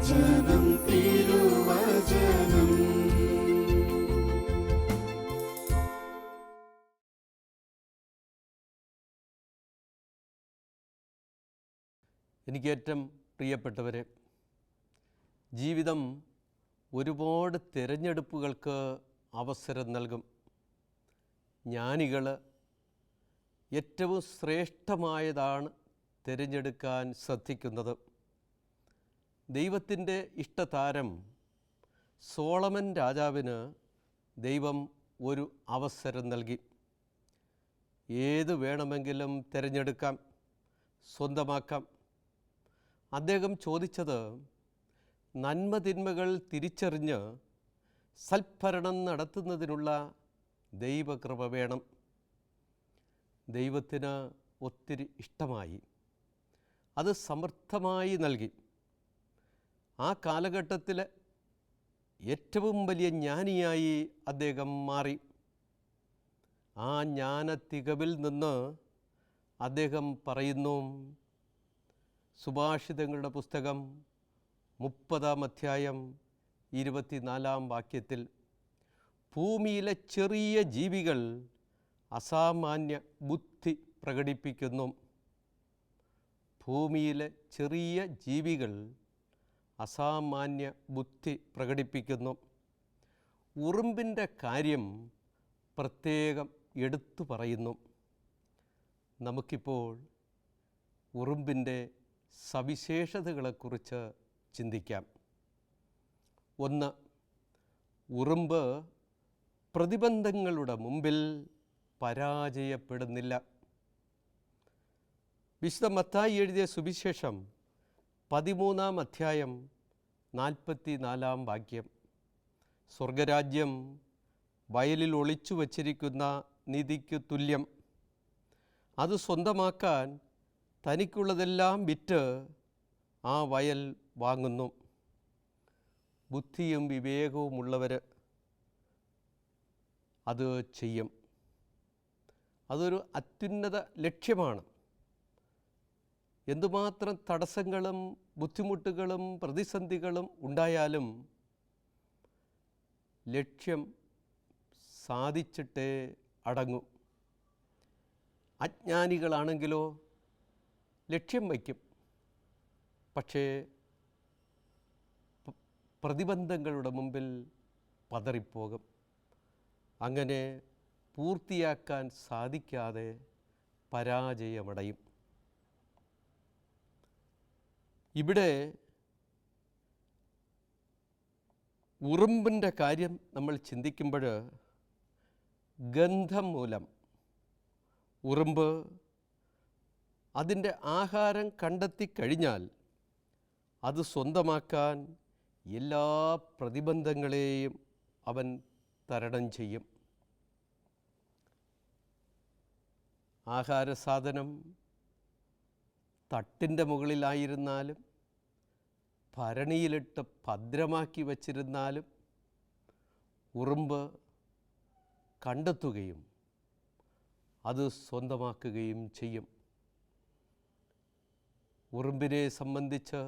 തിരുവചനം തിരുവചനം. എനിക്കേറ്റവും പ്രിയപ്പെട്ടവരെ, ജീവിതം ഒരുപാട് തിരഞ്ഞെടുപ്പുകൾക്ക് അവസരം നൽകും. ജ്ഞാനികൾ ഏറ്റവും ശ്രേഷ്ഠമായതാണ് തിരഞ്ഞെടുക്കാൻ ശ്രദ്ധിക്കുന്നത്. ദൈവത്തിൻ്റെ ഇഷ്ടതാരം സോളമൻ രാജാവിന് ദൈവം ഒരു അവസരം നൽകി. ഏത് വേണമെങ്കിലും തിരഞ്ഞെടുക്കാം, സ്വന്തമാക്കാം. അദ്ദേഹം ചോദിച്ചത് നന്മതിന്മകൾ തിരിച്ചറിഞ്ഞ് സൽഭരണം നടത്തുന്നതിനുള്ള ദൈവകൃപ വേണം. ദൈവത്തിന് ഒത്തിരി ഇഷ്ടമായി, അത് സമർത്ഥമായി നൽകി. ആ കാലഘട്ടത്തിൽ ഏറ്റവും വലിയ ജ്ഞാനിയായി അദ്ദേഹം മാറി. ആ ജ്ഞാനത്തികവിൽ നിന്ന് അദ്ദേഹം പറയുന്നു, സുഭാഷിതങ്ങളുടെ പുസ്തകം 30-ാം അധ്യായം 24-ാം വാക്യത്തിൽ, ഭൂമിയിലെ ചെറിയ ജീവികൾ അസാമാന്യ ബുദ്ധി പ്രകടിപ്പിക്കുന്നു. ഭൂമിയിലെ ചെറിയ ജീവികൾ അസാമാന്യ ബുദ്ധി പ്രകടിപ്പിക്കുന്നു. ഉറുമ്പിൻ്റെ കാര്യം പ്രത്യേകം എടുത്തു പറയുന്നു. നമുക്കിപ്പോൾ ഉറുമ്പിൻ്റെ സവിശേഷതകളെക്കുറിച്ച് ചിന്തിക്കാം. 1. ഉറുമ്പ് പ്രതിബന്ധങ്ങളുടെ മുമ്പിൽ പരാജയപ്പെടുന്നില്ല. വിശുദ്ധ മത്തായി എഴുതിയ സുവിശേഷം 13-ാം അധ്യായം 44-ാം വാക്യം, സ്വർഗരാജ്യം വയലിൽ ഒളിച്ചു വച്ചിരിക്കുന്ന നിധിക്ക് തുല്യം. അത് സ്വന്തമാക്കാൻ തനിക്കുള്ളതെല്ലാം വിറ്റ് ആ വയൽ വാങ്ങുന്നു. ബുദ്ധിയും വിവേകവുമുള്ളവർ അത് ചെയ്യും. അതൊരു അത്യുന്നത ലക്ഷ്യമാണ്. എന്തുമാത്രം തടസ്സങ്ങളും ബുദ്ധിമുട്ടുകളും പ്രതിസന്ധികളും ഉണ്ടായാലും ലക്ഷ്യം സാധിച്ചിട്ടേ അടങ്ങൂ. അജ്ഞാനികളാണെങ്കിലോ ലക്ഷ്യം വയ്ക്കും, പക്ഷേ പ്രതിബന്ധങ്ങളുടെ മുമ്പിൽ പതറിപ്പോകും. അങ്ങനെ പൂർത്തിയാക്കാൻ സാധിക്കാതെ പരാജയമടയും. ഇവിടെ ഉറുമ്പിൻ്റെ കാര്യം നമ്മൾ ചിന്തിക്കുമ്പോൾ, ഗന്ധം മൂലം ഉറുമ്പ് അതിൻ്റെ ആഹാരം കണ്ടെത്തിക്കഴിഞ്ഞാൽ അത് സ്വന്തമാക്കാൻ എല്ലാ പ്രതിബന്ധങ്ങളെയും അവൻ തരണം ചെയ്യും. ആഹാര സാധനം തട്ടിൻ്റെ മുകളിലായിരുന്നാലും ഭരണിയിലിട്ട് ഭദ്രമാക്കി വച്ചിരുന്നാലും ഉറുമ്പ് കണ്ടെത്തുകയും അത് സ്വന്തമാക്കുകയും ചെയ്യും. ഉറുമ്പിനെ സംബന്ധിച്ച്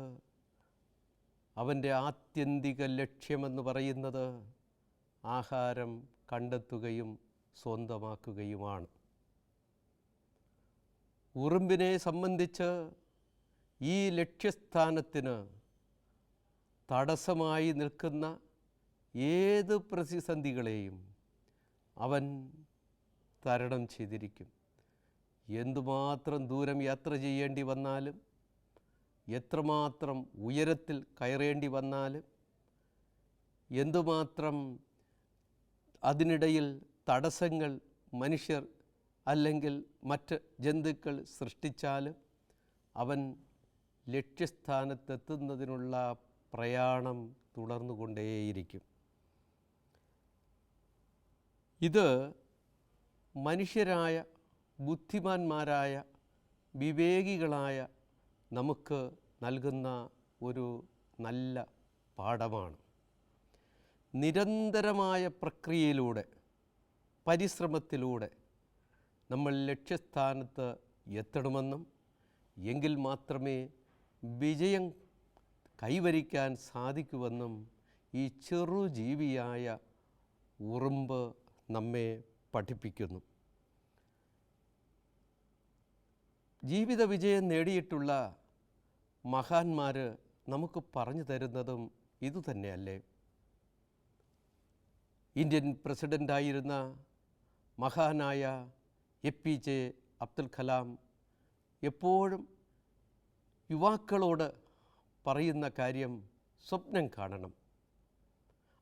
അവൻ്റെ ആത്യന്തിക ലക്ഷ്യമെന്ന് പറയുന്നത് ആഹാരം കണ്ടെത്തുകയും സ്വന്തമാക്കുകയുമാണ്. ഉറുമ്പിനെ സംബന്ധിച്ച് ഈ ലക്ഷ്യസ്ഥാനത്തിന് തടസ്സമായി നിൽക്കുന്ന ഏത് പ്രതിസന്ധികളെയും അവൻ തരണം ചെയ്തിരിക്കും. എന്തുമാത്രം ദൂരം യാത്ര ചെയ്യേണ്ടി വന്നാലും, എത്രമാത്രം ഉയരത്തിൽ കയറേണ്ടി വന്നാലും, എന്തുമാത്രം അതിനിടയിൽ തടസ്സങ്ങൾ മനുഷ്യർ അല്ലെങ്കിൽ മറ്റ് ജന്തുക്കൾ സൃഷ്ടിച്ചാലും അവൻ ലക്ഷ്യസ്ഥാനത്തെത്തുന്നതിനുള്ള പ്രയാണം തുടർന്നുകൊണ്ടേയിരിക്കും. ഇത് മനുഷ്യരായ ബുദ്ധിമാന്മാരായ വിവേകികളായ നമുക്ക് നൽകുന്ന ഒരു നല്ല പാഠമാണ്. നിരന്തരമായ പ്രക്രിയയിലൂടെ, പരിശ്രമത്തിലൂടെ നമ്മൾ ലക്ഷ്യസ്ഥാനത്ത് എത്തണമെന്നും എങ്കിൽ മാത്രമേ വിജയം കൈവരിക്കാൻ സാധിക്കുമെന്നും ഈ ചെറുജീവിയായ ഉറുമ്പ് നമ്മെ പഠിപ്പിക്കുന്നു. ജീവിത വിജയം നേടിയിട്ടുള്ള മഹാന്മാർ നമുക്ക് പറഞ്ഞു തരുന്നതും ഇതുതന്നെയല്ലേ? ഇന്ത്യൻ പ്രസിഡൻ്റായിരുന്ന മഹാനായ APJ അബ്ദുൽ കലാം എപ്പോഴും യുവാക്കളോട് പറയുന്ന കാര്യം സ്വപ്നം കാണണം.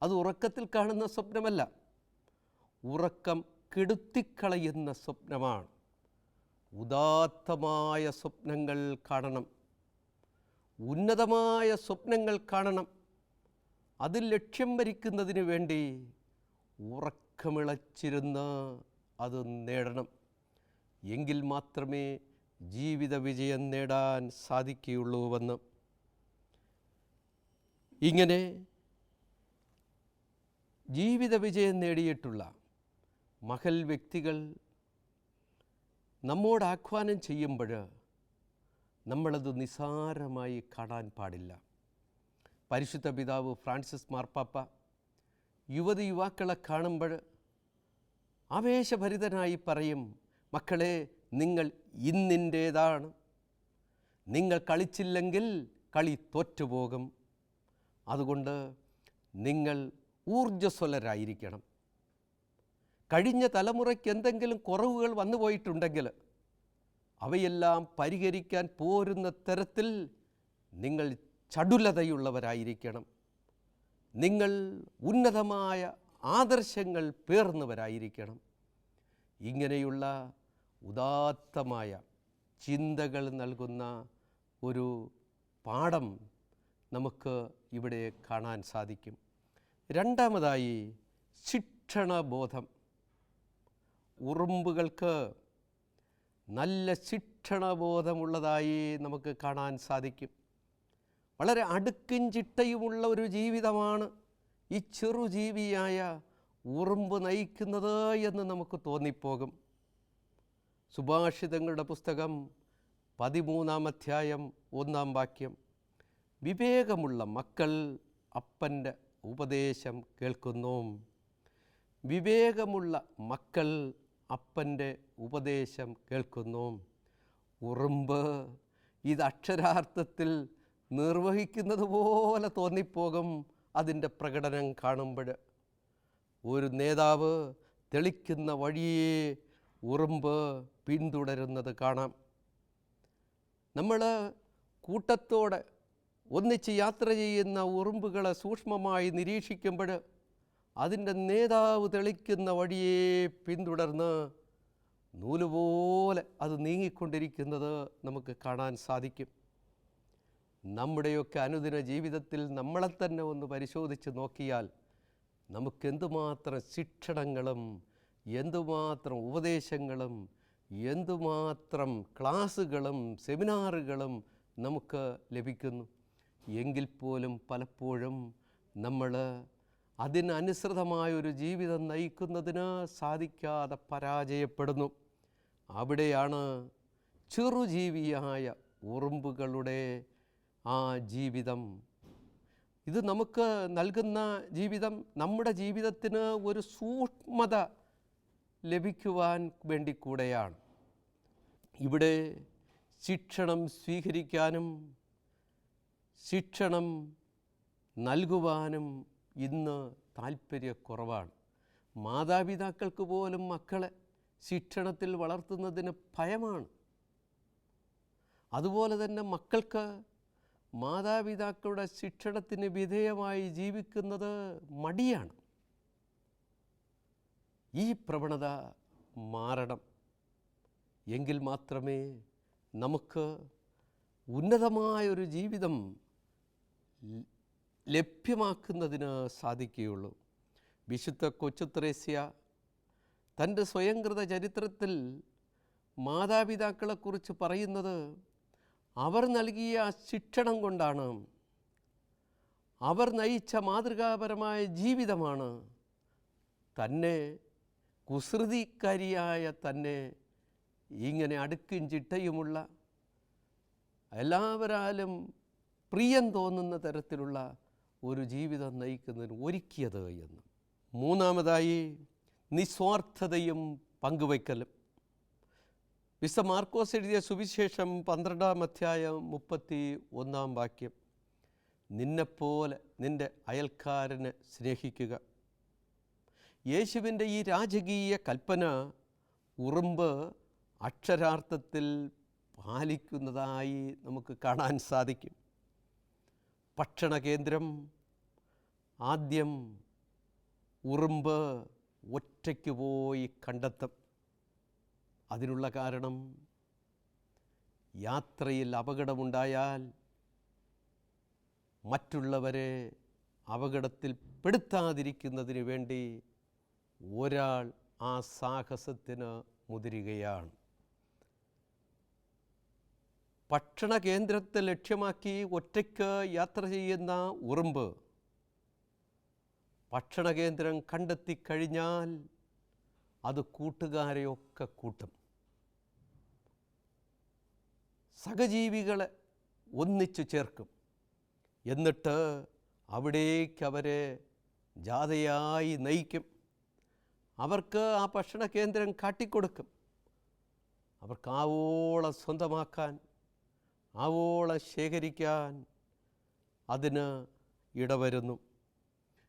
അത് ഉറക്കത്തിൽ കാണുന്ന സ്വപ്നമല്ല, ഉറക്കം കെടുത്തിക്കളയുന്ന സ്വപ്നമാണ്. ഉദാത്തമായ സ്വപ്നങ്ങൾ കാണണം, ഉന്നതമായ സ്വപ്നങ്ങൾ കാണണം. അത് ലക്ഷ്യം വരിക്കുന്നതിന് വേണ്ടി ഉറക്കമിളച്ചിരുന്ന് അത് നേടണം. എങ്കിൽ മാത്രമേ ജീവിത വിജയം നേടാൻ സാധിക്കുകയുള്ളൂവെന്ന്. ഇങ്ങനെ ജീവിത വിജയം നേടിയിട്ടുള്ള മഹൽ വ്യക്തികൾ നമ്മോട് ആഹ്വാനം ചെയ്യുമ്പോൾ നമ്മളത് നിസ്സാരമായി കാണാൻ പാടില്ല. പരിശുദ്ധ പിതാവ് ഫ്രാൻസിസ് മാർപ്പാപ്പ യുവതിയുവാക്കളെ കാണുമ്പോൾ ആവേശഭരിതനായി പറയും, മക്കളെ, നിങ്ങൾ ഇന്നിൻ്റേതാണ്. നിങ്ങൾ കളിച്ചില്ലെങ്കിൽ കളി തോറ്റുപോകും. അതുകൊണ്ട് നിങ്ങൾ ഊർജ്ജസ്വലരായിരിക്കണം. കഴിഞ്ഞ തലമുറയ്ക്ക് എന്തെങ്കിലും കുറവുകൾ വന്നു പോയിട്ടുണ്ടെങ്കിൽ അവയെല്ലാം പരിഹരിക്കാൻ പോരുന്ന തരത്തിൽ നിങ്ങൾ ചടുലതയുള്ളവരായിരിക്കണം. നിങ്ങൾ ഉന്നതമായ ആദർശങ്ങൾ പേർന്നവരായിരിക്കണം. ഇങ്ങനെയുള്ള ഉദാത്തമായ ചിന്തകൾ നൽകുന്ന ഒരു പാഠം നമുക്ക് ഇവിടെ കാണാൻ സാധിക്കും. രണ്ടാമതായി, ശിക്ഷണബോധം. ഉറുമ്പുകൾക്ക് നല്ല ശിക്ഷണബോധമുള്ളതായി നമുക്ക് കാണാൻ സാധിക്കും. വളരെ അടുക്കും ചിട്ടയുമുള്ള ഒരു ജീവിതമാണ് ഈ ചെറുജീവിയായ ഉറുമ്പ് നയിക്കുന്നത് എന്ന് നമുക്ക് തോന്നിപ്പോകും. സുഭാഷിതങ്ങളുടെ പുസ്തകം 13-ാം അധ്യായം 1-ാം വാക്യം, വിവേകമുള്ള മക്കൾ അപ്പൻ്റെ ഉപദേശം കേൾക്കുന്നു. വിവേകമുള്ള മക്കൾ അപ്പൻ്റെ ഉപദേശം കേൾക്കുന്നു. ഉറുമ്പ് ഇത് അക്ഷരാർത്ഥത്തിൽ നിർവഹിക്കുന്നത് പോലെ തോന്നിപ്പോകും അതിൻ്റെ പ്രകടനം കാണുമ്പോൾ. ഒരു നേതാവ് തെളിക്കുന്ന വഴിയെ ഉറുമ്പ് പിന്തുടരുന്നത് കാണാം. നമ്മൾ കൂട്ടത്തോടെ ഒന്നിച്ച് യാത്ര ചെയ്യുന്ന ഉറുമ്പുകളെ സൂക്ഷ്മമായി നിരീക്ഷിക്കുമ്പോൾ അതിൻ്റെ നേതാവ് തെളിക്കുന്ന വഴിയെ പിന്തുടർന്ന് നൂലുപോലെ അത് നീങ്ങിക്കൊണ്ടിരിക്കുന്നത് നമുക്ക് കാണാൻ സാധിക്കും. നമ്മുടെയൊക്കെ അനുദിന ജീവിതത്തിൽ നമ്മളെ തന്നെ ഒന്ന് പരിശോധിച്ച് നോക്കിയാൽ നമുക്കെന്തുമാത്രം ശിക്ഷണങ്ങളും എന്തുമാത്രം ഉപദേശങ്ങളും എന്തുമാത്രം ക്ലാസ്സുകളും സെമിനാറുകളും നമുക്ക് ലഭിക്കുന്നു. എങ്കിൽ പോലും പലപ്പോഴും നമ്മൾ അതിനനുസൃതമായൊരു ജീവിതം നയിക്കുന്നതിന് സാധിക്കാതെ പരാജയപ്പെടുന്നു. അവിടെയാണ് ചെറുജീവിയായ ഉറുമ്പുകളുടെ ആ ജീവിതം, ഇത് നമുക്ക് നൽകുന്ന ജീവിതം നമ്മുടെ ജീവിതത്തിന് ഒരു സൂക്ഷ്മത ലഭിക്കുവാൻ വേണ്ടി കൂടെയാണ്. ഇവിടെ ശിക്ഷണം സ്വീകരിക്കാനും ശിക്ഷണം നൽകുവാനും ഇന്ന് താല്പര്യക്കുറവാണ്. മാതാപിതാക്കൾക്ക് പോലും മക്കളെ ശിക്ഷണത്തിൽ വളർത്തുന്നതിന് ഭയമാണ്. അതുപോലെ തന്നെ മക്കൾക്ക് മാതാപിതാക്കളുടെ ശിക്ഷണത്തിന് വിധേയമായി ജീവിക്കുന്നത് മടിയാണ്. ഈ പ്രവണത മാറണം. എങ്കിൽ മാത്രമേ നമുക്ക് ഉന്നതമായൊരു ജീവിതം ലഭ്യമാക്കുന്നതിന് സാധിക്കുകയുള്ളൂ. വിശുദ്ധ കൊച്ചുത്രേസ്യ തൻ്റെ സ്വയംകൃത ചരിത്രത്തിൽ മാതാപിതാക്കളെക്കുറിച്ച് പറയുന്നത് അവർ നൽകിയ ശിക്ഷണം കൊണ്ടാണ്, അവർ നയിച്ച മാതൃകാപരമായ ജീവിതമാണ് തന്നെ കുസൃതിക്കാരിയായ തന്നെ ഇങ്ങനെ അടുക്കും ചിട്ടയുമുള്ള എല്ലാവരാലും പ്രിയം തോന്നുന്ന തരത്തിലുള്ള ഒരു ജീവിതം നയിക്കുന്നതിന് ഒരുക്കിയത് എന്ന്. മൂന്നാമതായി നിസ്വാർത്ഥതയും പങ്കുവയ്ക്കലും. വിശുദ്ധ മാർക്കോസ് എഴുതിയ സുവിശേഷം 12-ാം അധ്യായം 31-ാം വാക്യം, നിന്നെപ്പോലെ നിൻ്റെ അയൽക്കാരനെ സ്നേഹിക്കുക. യേശുവിൻ്റെ ഈ രാജകീയ കൽപ്പന ഉറുമ്പ് അക്ഷരാർത്ഥത്തിൽ പാലിക്കുന്നതായി നമുക്ക് കാണാൻ സാധിക്കും. ഭക്ഷണകേന്ദ്രം ആദ്യം ഉറുമ്പ് ഒറ്റയ്ക്ക് പോയി കണ്ടെത്തും. അതിനുള്ള കാരണം, യാത്രയിൽ അപകടമുണ്ടായാൽ മറ്റുള്ളവരെ അപകടത്തിൽ പെടുത്താതിരിക്കുന്നതിന് വേണ്ടി ഒരാൾ ആ സാഹസത്തിന് മുതിരുകയാണ്. ഭക്ഷണ കേന്ദ്രത്തെ ലക്ഷ്യമാക്കി ഒറ്റയ്ക്ക് യാത്ര ചെയ്യുന്ന ഉറുമ്പ് ഭക്ഷണകേന്ദ്രം കണ്ടെത്തിക്കഴിഞ്ഞാൽ അത് കൂട്ടുകാരെയൊക്കെ കൂട്ടും. സഹജീവികളെ ഒന്നിച്ചു ചേർക്കും. എന്നിട്ട് അവിടേക്ക് അവരെ ജാഥയായി നയിക്കും. അവർക്ക് ആ ഭക്ഷണ കേന്ദ്രം കാട്ടിക്കൊടുക്കും. അവർക്ക് ആവോളം സ്വന്തമാക്കാൻ, ആവോളം ശേഖരിക്കാൻ അതിന് ഇടവരുന്നു.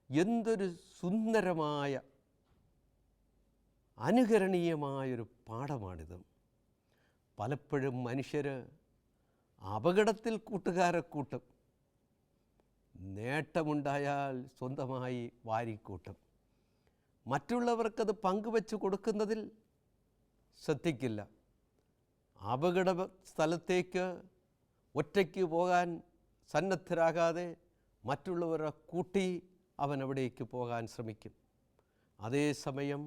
എന്തൊരു സുന്ദരമായ അനുകരണീയമായൊരു പാഠമാണിത്. പലപ്പോഴും മനുഷ്യർ അപകടത്തിൽ കൂട്ടുകാരെ കൂട്ടും, നേട്ടമുണ്ടായാൽ സ്വന്തമായി വാരിക്കൂട്ടും. മറ്റുള്ളവർക്കത് പങ്കുവെച്ച് കൊടുക്കുന്നതിൽ ശ്രദ്ധിക്കില്ല. അപകട സ്ഥലത്തേക്ക് ഒറ്റയ്ക്ക് പോകാൻ സന്നദ്ധരാകാതെ മറ്റുള്ളവരെ കൂട്ടി അവൻ അവിടേക്ക് പോകാൻ ശ്രമിക്കും. അതേസമയം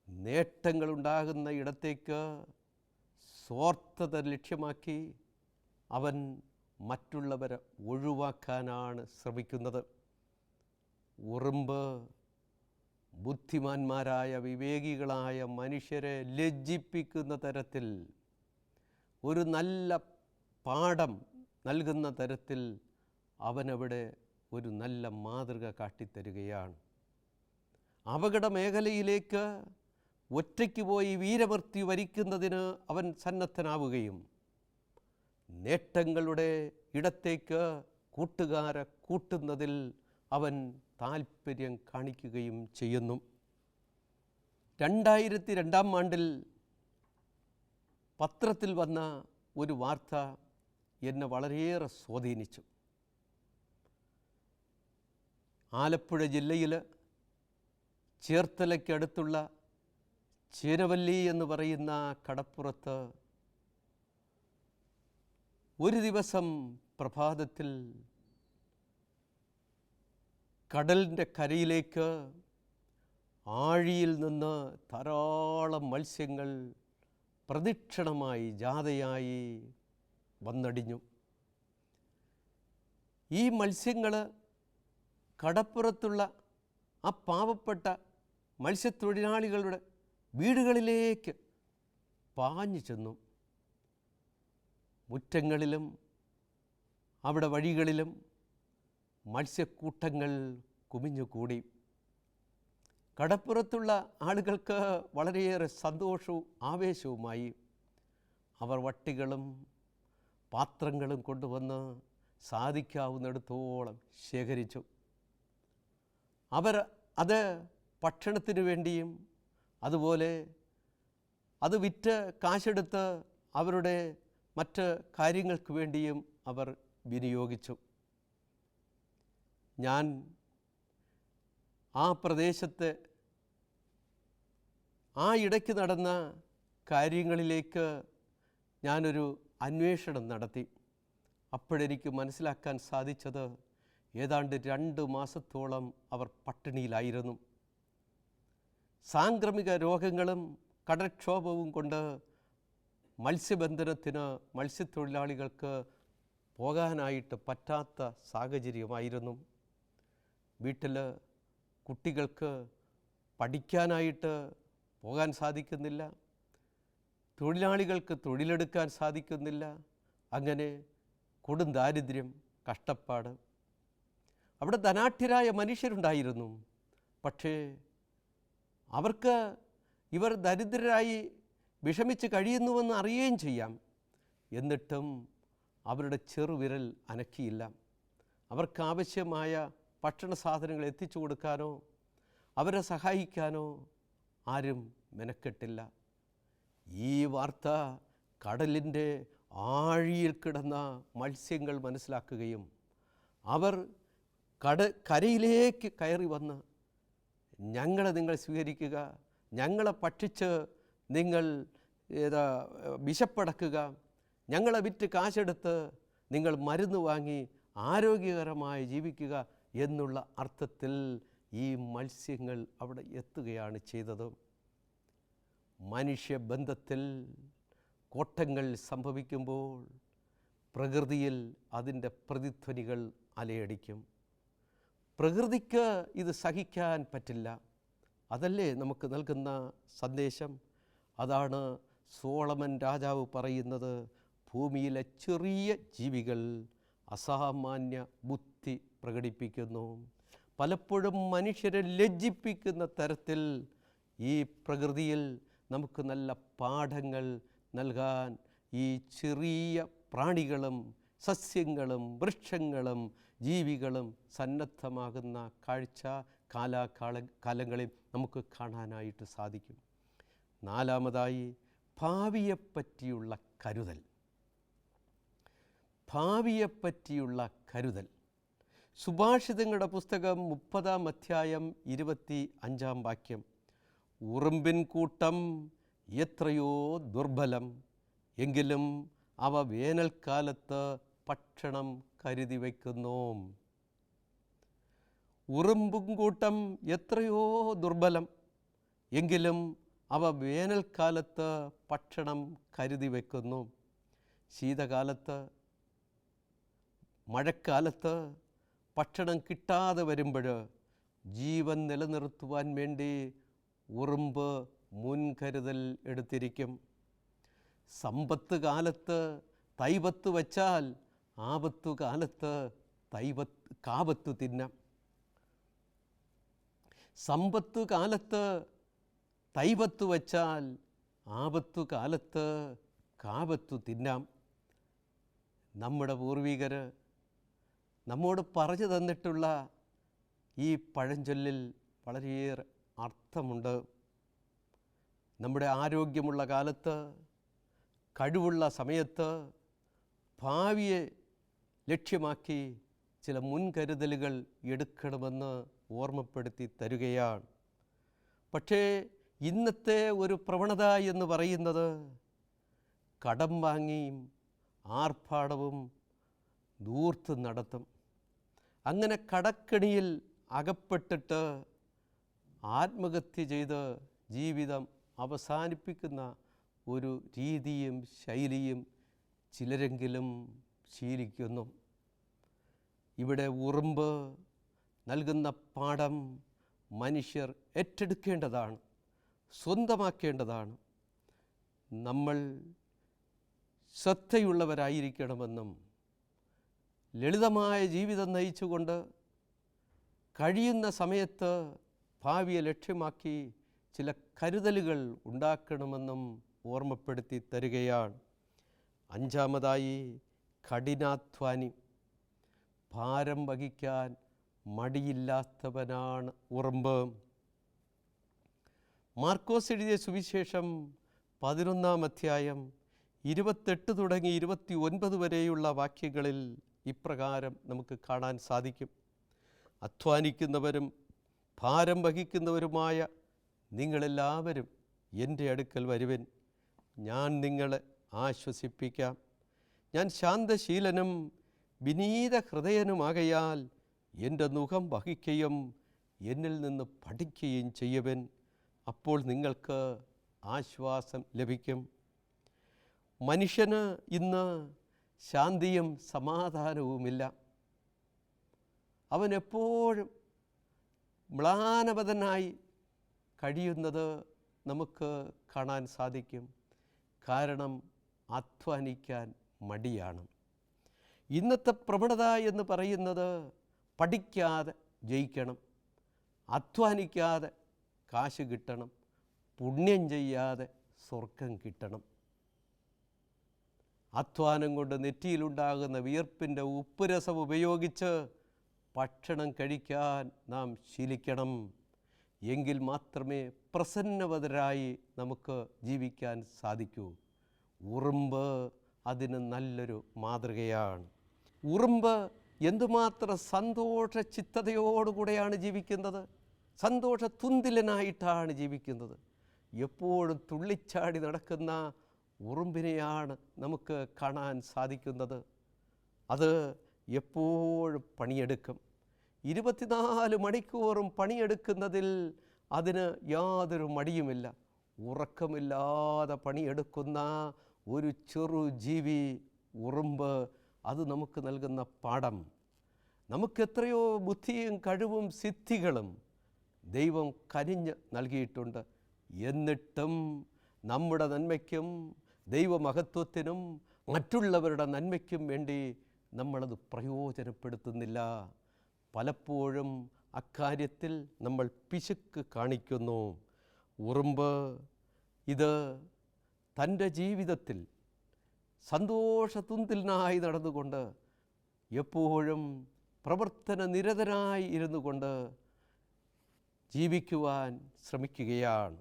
നേട്ടങ്ങളുണ്ടാകുന്ന ഇടത്തേക്ക് സ്വാർത്ഥത ലക്ഷ്യമാക്കി അവൻ മറ്റുള്ളവരെ ഒഴിവാക്കാനാണ് ശ്രമിക്കുന്നത്. ഉറുമ്പ് ബുദ്ധിമാന്മാരായ വിവേകികളായ മനുഷ്യരെ ലജ്ജിപ്പിക്കുന്ന തരത്തിൽ, ഒരു നല്ല പാഠം നൽകുന്ന തരത്തിൽ അവനവിടെ ഒരു നല്ല മാതൃക കാട്ടിത്തരുകയാണ്. അപകട മേഖലയിലേക്ക് ഒറ്റയ്ക്ക് പോയി വീരമൃത്യു വരിക്കുന്നതിന് അവൻ സന്നദ്ധനാവുകയും നേട്ടങ്ങളുടെ ഇടത്തേക്ക് കൂട്ടുകാരെ കൂട്ടുന്നതിൽ അവൻ താൽപ്പര്യം കാണിക്കുകയും ചെയ്യുന്നു. 2002 ആണ്ടിൽ പത്രത്തിൽ വന്ന ഒരു വാർത്ത എന്നെ വളരെയേറെ സ്വാധീനിച്ചു. ആലപ്പുഴ ജില്ലയിൽ ചേർത്തലയ്ക്കടുത്തുള്ള ചേരവല്ലി എന്ന് പറയുന്ന കടപ്പുറത്ത് ഒരു ദിവസം പ്രഭാതത്തിൽ കടലിൻ്റെ കരയിലേക്ക് ആഴിയിൽ നിന്ന് ധാരാളം മത്സ്യങ്ങൾ പ്രദക്ഷിണമായി ജാഥയായി വന്നടിഞ്ഞു. ഈ മത്സ്യങ്ങൾ കടപ്പുറത്തുള്ള ആ പാവപ്പെട്ട മത്സ്യത്തൊഴിലാളികളുടെ വീടുകളിലേക്ക് പാഞ്ഞു ചെന്നു. മുറ്റങ്ങളിലും അവിടെ വഴികളിലും മത്സ്യക്കൂട്ടങ്ങൾ കുമിഞ്ഞുകൂടി. കടപ്പുറത്തുള്ള ആളുകൾക്ക് വളരെയേറെ സന്തോഷവും ആവേശവുമായി. അവർ വട്ടികളും പാത്രങ്ങളും കൊണ്ടുവന്ന് സാധിക്കാവുന്നിടത്തോളം ശേഖരിച്ചു. അവർ അത് ഭക്ഷണത്തിന് വേണ്ടിയും അതുപോലെ അത് വിറ്റ് കാശെടുത്ത് അവരുടെ മറ്റ് കാര്യങ്ങൾക്ക് വേണ്ടിയും അവർ വിനിയോഗിച്ചു. ഞാൻ ആ പ്രദേശത്ത് ആ ഇടയ്ക്ക് നടന്ന കാര്യങ്ങളിലേക്ക് ഞാനൊരു അന്വേഷണം നടത്തി. അപ്പോഴെനിക്ക് മനസ്സിലാക്കാൻ സാധിച്ചത് ഏതാണ്ട് 2 മാസത്തോളം അവർ പട്ടിണിയിലായിരുന്നു. സാംക്രമിക രോഗങ്ങളും കടൽക്ഷോഭവും കൊണ്ട് മത്സ്യബന്ധനത്തിന് മത്സ്യത്തൊഴിലാളികൾക്ക് പോകാനായിട്ട് പറ്റാത്ത സാഹചര്യമായിരുന്നു. വീട്ടിൽ കുട്ടികൾക്ക് പഠിക്കാനായിട്ട് പോകാൻ സാധിക്കുന്നില്ല, തൊഴിലാളികൾക്ക് തൊഴിലെടുക്കാൻ സാധിക്കുന്നില്ല. അങ്ങനെ കൊടും ദാരിദ്ര്യം, കഷ്ടപ്പാട്. അവിടെ ധനാഢ്യരായ മനുഷ്യരുണ്ടായിരുന്നു. പക്ഷേ അവർക്ക് ഇവർ ദരിദ്രരായി വിഷമിച്ച് കഴിയുന്നുവെന്ന് അറിയുകയും ചെയ്യാം. എന്നിട്ടും അവരുടെ ചെറുവിരൽ അനക്കിയില്ല. അവർക്കാവശ്യമായ ഭക്ഷണ സാധനങ്ങൾ എത്തിച്ചു കൊടുക്കാനോ അവരെ സഹായിക്കാനോ ആരും മെനക്കെട്ടില്ല. ഈ വാർത്ത കടലിൻ്റെ ആഴിയിൽ കിടന്ന മത്സ്യങ്ങൾ മനസ്സിലാക്കുകയും അവർ കരയിലേക്ക് കയറി വന്ന്, ഞങ്ങളെ നിങ്ങൾ സ്വീകരിക്കുക, ഞങ്ങളെ ഭക്ഷിച്ച് നിങ്ങൾ വിശപ്പടക്കുക, ഞങ്ങളെ വിറ്റ് കാശെടുത്ത് നിങ്ങൾ മരുന്ന് വാങ്ങി ആരോഗ്യകരമായി ജീവിക്കുക എന്നുള്ള അർത്ഥത്തിൽ ഈ മത്സ്യങ്ങൾ അവിടെ എത്തുകയാണ് ചെയ്തത്. മനുഷ്യബന്ധത്തിൽ കോട്ടങ്ങൾ സംഭവിക്കുമ്പോൾ പ്രകൃതിയിൽ അതിൻ്റെ പ്രതിധ്വനികൾ അലയടിക്കും. പ്രകൃതിക്ക് ഇത് സഹിക്കാൻ പറ്റില്ല. അതല്ലേ നമുക്ക് നൽകുന്ന സന്ദേശം. അതാണ് സോളമൻ രാജാവ് പറയുന്നത്, ഭൂമിയിലെ ചെറിയ ജീവികൾ അസാമാന്യ ബുദ്ധി പ്രകടിപ്പിക്കുന്നു. പലപ്പോഴും മനുഷ്യരെ ലജ്ജിപ്പിക്കുന്ന തരത്തിൽ ഈ പ്രകൃതിയിൽ നമുക്ക് നല്ല പാഠങ്ങൾ നൽകാൻ ഈ ചെറിയ പ്രാണികളും സസ്യങ്ങളും വൃക്ഷങ്ങളും ജീവികളും സന്നദ്ധമാകുന്ന കാഴ്ച കാലങ്ങളിൽ നമുക്ക് കാണാനായിട്ട് സാധിക്കും. നാലാമതായി, ഭാവിയെപ്പറ്റിയുള്ള കരുതൽ. ഭാവിയെപ്പറ്റിയുള്ള കരുതൽ. സുഭാഷിതങ്ങളുടെ പുസ്തകം 30-ാം അധ്യായം 25-ാം വാക്യം, ഉറുമ്പിൻ കൂട്ടം എത്രയോ ദുർബലം, എങ്കിലും അവ വേനൽക്കാലത്ത് ഭക്ഷണം കരുതി വയ്ക്കുന്നു. ഉറുമ്പും കൂട്ടം എത്രയോ ദുർബലം, എങ്കിലും അവ വേനൽക്കാലത്ത് ഭക്ഷണം കരുതി വയ്ക്കുന്നു. ശീതകാലത്ത്, മഴക്കാലത്ത് ഭക്ഷണം കിട്ടാതെ വരുമ്പോൾ ജീവൻ നിലനിർത്തുവാൻ വേണ്ടി ഉറുമ്പ് മുൻകരുതൽ എടുത്തിരിക്കും. സമ്പത്ത് കാലത്ത് തൈവത്ത് വച്ചാൽ ആപത്തു കാലത്ത് കാപത്തു തിന്നാം. സമ്പത്തു കാലത്ത് തൈവത്ത് വച്ചാൽ ആപത്തു കാലത്ത് കാപത്തു തിന്നാം. നമ്മുടെ പൂർവികർ നമ്മോട് പറഞ്ഞു തന്നിട്ടുള്ള ഈ പഴഞ്ചൊല്ലിൽ വളരെയേറെ അർത്ഥമുണ്ട്. നമ്മുടെ ആരോഗ്യമുള്ള കാലത്ത്, കഴിവുള്ള സമയത്ത് ഭാവിയെ ലക്ഷ്യമാക്കി ചില മുൻകരുതലുകൾ എടുക്കണമെന്ന് ഓർമ്മപ്പെടുത്തി തരുകയാണ്. പക്ഷേ ഇന്നത്തെ ഒരു പ്രവണത എന്ന് പറയുന്നത് കടം വാങ്ങിയും ആർഭാടവും ദൂർത്ത് നടത്തും. അങ്ങനെ കടക്കെണിയിൽ അകപ്പെട്ടിട്ട് ആത്മഹത്യ ചെയ്ത് ജീവിതം അവസാനിപ്പിക്കുന്ന ഒരു രീതിയും ശൈലിയും ചിലരെങ്കിലും ശീലിക്കുന്നു. ഇവിടെ ഉറുമ്പ് നൽകുന്ന പാഠം മനുഷ്യർ ഏറ്റെടുക്കേണ്ടതാണ്, സ്വന്തമാക്കേണ്ടതാണ്. നമ്മൾ ശ്രദ്ധയുള്ളവരായിരിക്കണമെന്നും ലളിതമായ ജീവിതം നയിച്ചുകൊണ്ട് കഴിയുന്ന സമയത്ത് ഭാവിയെ ലക്ഷ്യമാക്കി ചില കരുതലുകൾ ഉണ്ടാക്കണമെന്നും ഓർമ്മപ്പെടുത്തി തരികയാണ്. അഞ്ചാമതായി, കഠിനാധ്വാനി. ഭാരം വഹിക്കാൻ മടിയില്ലാത്തവനാണ് ഉറുമ്പ്. മാർക്കോസ് എഴുതിയ സുവിശേഷം 11-ാം അധ്യായം 28 തുടങ്ങി 29 വരെയുള്ള വാക്യങ്ങളിൽ ഇപ്രകാരം നമുക്ക് കാണാൻ സാധിക്കും. അധ്വാനിക്കുന്നവരും ഭാരം വഹിക്കുന്നവരുമായ നിങ്ങളെല്ലാവരും എൻ്റെ അടുക്കൽ വരുവിൻ, ഞാൻ നിങ്ങളെ ആശ്വസിപ്പിക്കാം. ഞാൻ ശാന്തശീലനും വിനീത ഹൃദയനുമാകയാൽ എൻ്റെ നുകം വഹിക്കുകയും എന്നിൽ നിന്ന് പഠിക്കുകയും ചെയ്യുവൻ, അപ്പോൾ നിങ്ങൾക്ക് ആശ്വാസം ലഭിക്കും. മനുഷ്യന് ഇന്ന് ശാന്തിയും സമാധാനവുമില്ല. അവനെപ്പോഴും മ്ലാനവതനായി കഴിയുന്നത് നമുക്ക് കാണാൻ സാധിക്കും. കാരണം അധ്വാനിക്കാൻ മടിയാണ്. ഇന്നത്തെ പ്രവണത എന്ന് പറയുന്നത് പഠിക്കാതെ ജയിക്കണം, അധ്വാനിക്കാതെ കാശ് കിട്ടണം, പുണ്യം ചെയ്യാതെ സ്വർഗം കിട്ടണം. അധ്വാനം കൊണ്ട് നെറ്റിയിലുണ്ടാകുന്ന വിയർപ്പിൻ്റെ ഉപ്പുരസം ഉപയോഗിച്ച് ഭക്ഷണം കഴിക്കാൻ നാം ശീലിക്കണം. എങ്കിൽ മാത്രമേ പ്രസന്നവതരായി നമുക്ക് ജീവിക്കാൻ സാധിക്കൂ. ഉറുമ്പ് അതിന് നല്ലൊരു മാതൃകയാണ്. ഉറുമ്പ് എന്തുമാത്രം സന്തോഷചിത്തതയോടുകൂടെയാണ് ജീവിക്കുന്നത്, സന്തോഷതുന്തിലനായിട്ടാണ് ജീവിക്കുന്നത്. എപ്പോഴും തുള്ളിച്ചാടി നടക്കുന്ന ഉറുമ്പിനെയാണ് നമുക്ക് കാണാൻ സാധിക്കുന്നത്. അത് എപ്പോഴും പണിയെടുക്കും. 24 മണിക്കൂറും പണിയെടുക്കുന്നതിൽ അതിന് യാതൊരു മടിയുമില്ല. ഉറക്കമില്ലാതെ പണിയെടുക്കുന്ന ഒരു ചെറു ജീവി ഉറുമ്പ്. അത് നമുക്ക് നൽകുന്ന പാഠം. നമുക്കെത്രയോ ബുദ്ധിയും കഴിവും സിദ്ധികളും ദൈവം കനിഞ്ഞ് നൽകിയിട്ടുണ്ട്. എന്നിട്ടും നമ്മുടെ നന്മയ്ക്കും ദൈവമഹത്വത്തിനും മറ്റുള്ളവരുടെ നന്മയ്ക്കും വേണ്ടി നമ്മളത് പ്രയോജനപ്പെടുത്തുന്നില്ല. പലപ്പോഴും അക്കാര്യത്തിൽ നമ്മൾ പിശുക്ക് കാണിക്കുന്നു. ഉറുമ്പ് ഇത് തൻ്റെ ജീവിതത്തിൽ സന്തോഷതുന്തിലനായി നടന്നുകൊണ്ട് എപ്പോഴും പ്രവർത്തന നിരതനായി ഇരുന്നു കൊണ്ട് ജീവിക്കുവാൻ ശ്രമിക്കുകയാണ്.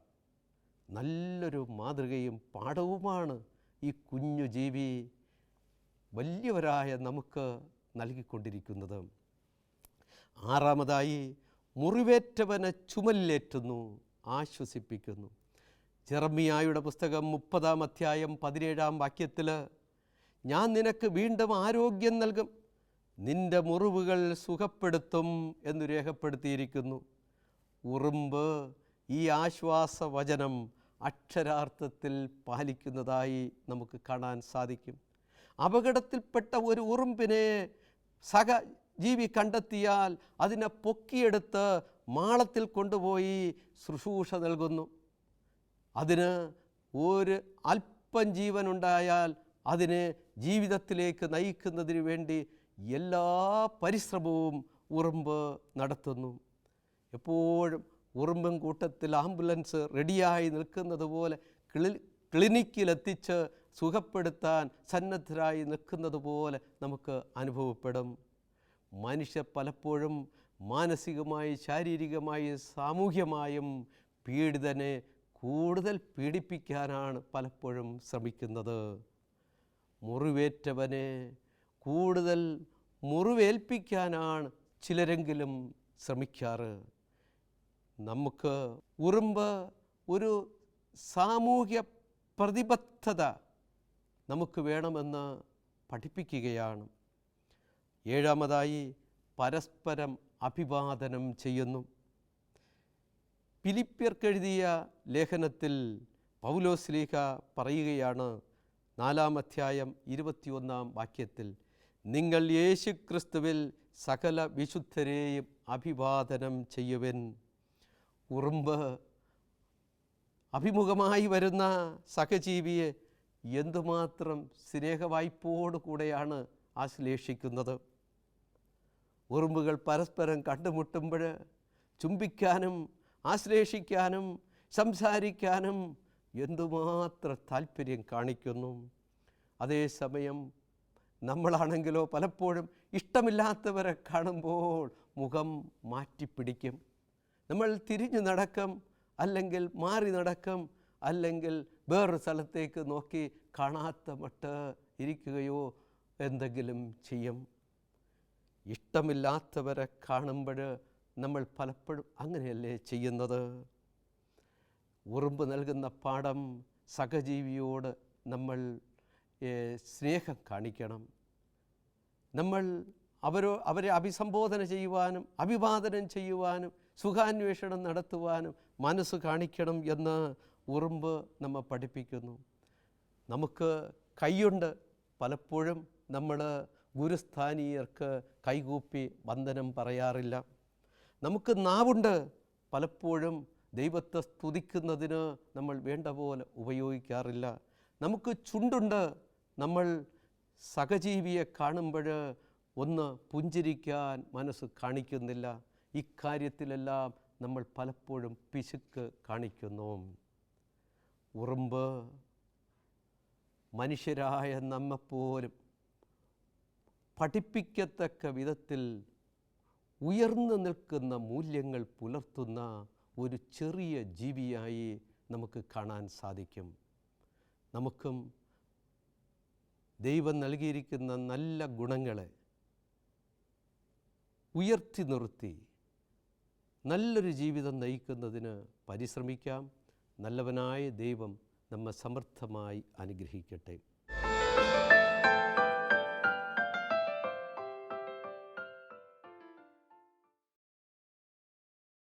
നല്ലൊരു മാതൃകയും പാഠവുമാണ് ഈ കുഞ്ഞു ജീവി വലിയവരായ നമുക്ക് നൽകിക്കൊണ്ടിരിക്കുന്നത്. 6-ാമതായി, മുറിവേറ്റവനെ ചുമലിലേറ്റുന്നു, ആശ്വസിപ്പിക്കുന്നു. ജെറമ്യായുടെ പുസ്തകം 30-ാം അധ്യായം 17-ാം വാക്യത്തിൽ, ഞാൻ നിനക്ക് വീണ്ടും ആരോഗ്യം നൽകും, നിന്റെ മുറിവുകൾ സുഖപ്പെടുത്തും എന്ന് രേഖപ്പെടുത്തിയിരിക്കുന്നു. ഉറുമ്പ് ഈ ആശ്വാസവചനം അക്ഷരാർത്ഥത്തിൽ പാലിക്കുന്നതായി നമുക്ക് കാണാൻ സാധിക്കും. അപകടത്തിൽപ്പെട്ട ഒരു ഉറുമ്പിനെ സഹജീവി കണ്ടെത്തിയാൽ അതിനെ പൊക്കിയെടുത്ത് മാളത്തിൽ കൊണ്ടുപോയി ശുശ്രൂഷ നൽകുന്നു. അതിന് ഒരു അല്പം ജീവനുണ്ടായാൽ അതിനെ ജീവിതത്തിലേക്ക് നയിക്കുന്നതിന് വേണ്ടി എല്ലാ പരിശ്രമവും ഉറുമ്പ് നടത്തുന്നു. എപ്പോഴും ഉറുമ്പൻ കൂട്ടത്തിൽ ആംബുലൻസ് റെഡിയായി നിൽക്കുന്നത് പോലെ ക്ലിനിക്കിലെത്തിച്ച് സുഖപ്പെടുത്താൻ സന്നദ്ധരായി നിൽക്കുന്നത് പോലെ നമുക്ക് അനുഭവപ്പെടും. മനുഷ്യർ പലപ്പോഴും മാനസികമായി, ശാരീരികമായി, സാമൂഹ്യമായും പീഡിതനെ കൂടുതൽ പീഡിപ്പിക്കാനാണ് പലപ്പോഴും ശ്രമിക്കുന്നത്. മുറിവേറ്റവനെ കൂടുതൽ മുറിവേൽപ്പിക്കാനാണ് ചിലരെങ്കിലും ശ്രമിക്കാറ്. നമുക്ക് ഉറുമ്പ് ഒരു സാമൂഹ്യ പ്രതിബദ്ധത നമുക്ക് വേണമെന്ന് പഠിപ്പിക്കുകയാണ്. 7-ാമതായി, പരസ്പരം അഭിവാദനം ചെയ്യുന്നു. ഫിലിപ്പ്യർക്കെഴുതിയ ലേഖനത്തിൽ പൗലോസ്ലീഹ പറയുകയാണ്, 4-ാം അധ്യായം 21-ാം വാക്യത്തിൽ, നിങ്ങൾ യേശുക്രിസ്തുവിൽ സകല വിശുദ്ധരെയും അഭിവാദനം ചെയ്യുവിൻ. ഉറുമ്പ് അഭിമുഖമായി വരുന്ന സഹജീവിയെ എന്തുമാത്രം സ്നേഹവായ്പോടു കൂടെയാണ് ആശ്ലേഷിക്കുന്നത്. ഉറുമ്പുകൾ പരസ്പരം കണ്ടുമുട്ടുമ്പോൾ ചുംബിക്കാനും ആശ്ലേഷിക്കാനും സംസാരിക്കാനും എന്തുമാത്രം താല്പര്യം കാണിക്കുന്നു. അതേസമയം നമ്മളാണെങ്കിലോ പലപ്പോഴും ഇഷ്ടമില്ലാത്തവരെ കാണുമ്പോൾ മുഖം മാറ്റിപ്പിടിക്കും. നമ്മൾ തിരിഞ്ഞു നടക്കും, അല്ലെങ്കിൽ മാറി നടക്കും, അല്ലെങ്കിൽ വേറൊരു സ്ഥലത്തേക്ക് നോക്കി കാണാത്ത മട്ട് ഇരിക്കുകയോ എന്തെങ്കിലും ചെയ്യും. ഇഷ്ടമില്ലാത്തവരെ കാണുമ്പോൾ നമ്മൾ പലപ്പോഴും അങ്ങനെയല്ലേ ചെയ്യുന്നത്? ഉറുമ്പ് നൽകുന്ന പാഠം, സഹജീവിയോട് നമ്മൾ സ്നേഹം കാണിക്കണം. നമ്മൾ അവരെ അഭിസംബോധന ചെയ്യുവാനും അഭിവാദനം ചെയ്യുവാനും സുഖാന്വേഷണം നടത്തുവാനും മനസ്സ് കാണിക്കണം എന്ന് ഉറുമ്പ് നമ്മെ പഠിപ്പിക്കുന്നു. നമുക്ക് കൈയുണ്ട്, പലപ്പോഴും നമ്മൾ ഗുരുസ്ഥാനീയർക്ക് കൈകൂപ്പി വന്ദനം പറയാറില്ല. നമുക്ക് നാവുണ്ട്, പലപ്പോഴും ദൈവത്തെ സ്തുതിക്കുന്നതിന് നമ്മൾ വേണ്ട പോലെ ഉപയോഗിക്കാറില്ല. നമുക്ക് ചുണ്ടുണ്ട്, നമ്മൾ സഹജീവിയെ കാണുമ്പോൾ ഒന്ന് പുഞ്ചിരിക്കാൻ മനസ്സ് കാണിക്കുന്നില്ല. ഇക്കാര്യത്തിലെല്ലാം നമ്മൾ പലപ്പോഴും പിശുക്ക് കാണിക്കുന്നു. ഉറുമ്പ് മനുഷ്യരായ നമ്മെപ്പോലും പഠിപ്പിക്കത്തക്ക വിധത്തിൽ ഉയർന്നു നിൽക്കുന്ന മൂല്യങ്ങൾ പുലർത്തുന്ന ഒരു ചെറിയ ജീവിയായി നമുക്ക് കാണാൻ സാധിക്കും. നമുക്കും ദൈവം നൽകിയിരിക്കുന്ന നല്ല ഗുണങ്ങളെ ഉയർത്തി നിർത്തി നല്ലൊരു ജീവിതം നയിക്കുന്നതിന് പരിശ്രമിക്കാം. നല്ലവനായ ദൈവം നമ്മെ സമർത്ഥമായി അനുഗ്രഹിക്കട്ടെ.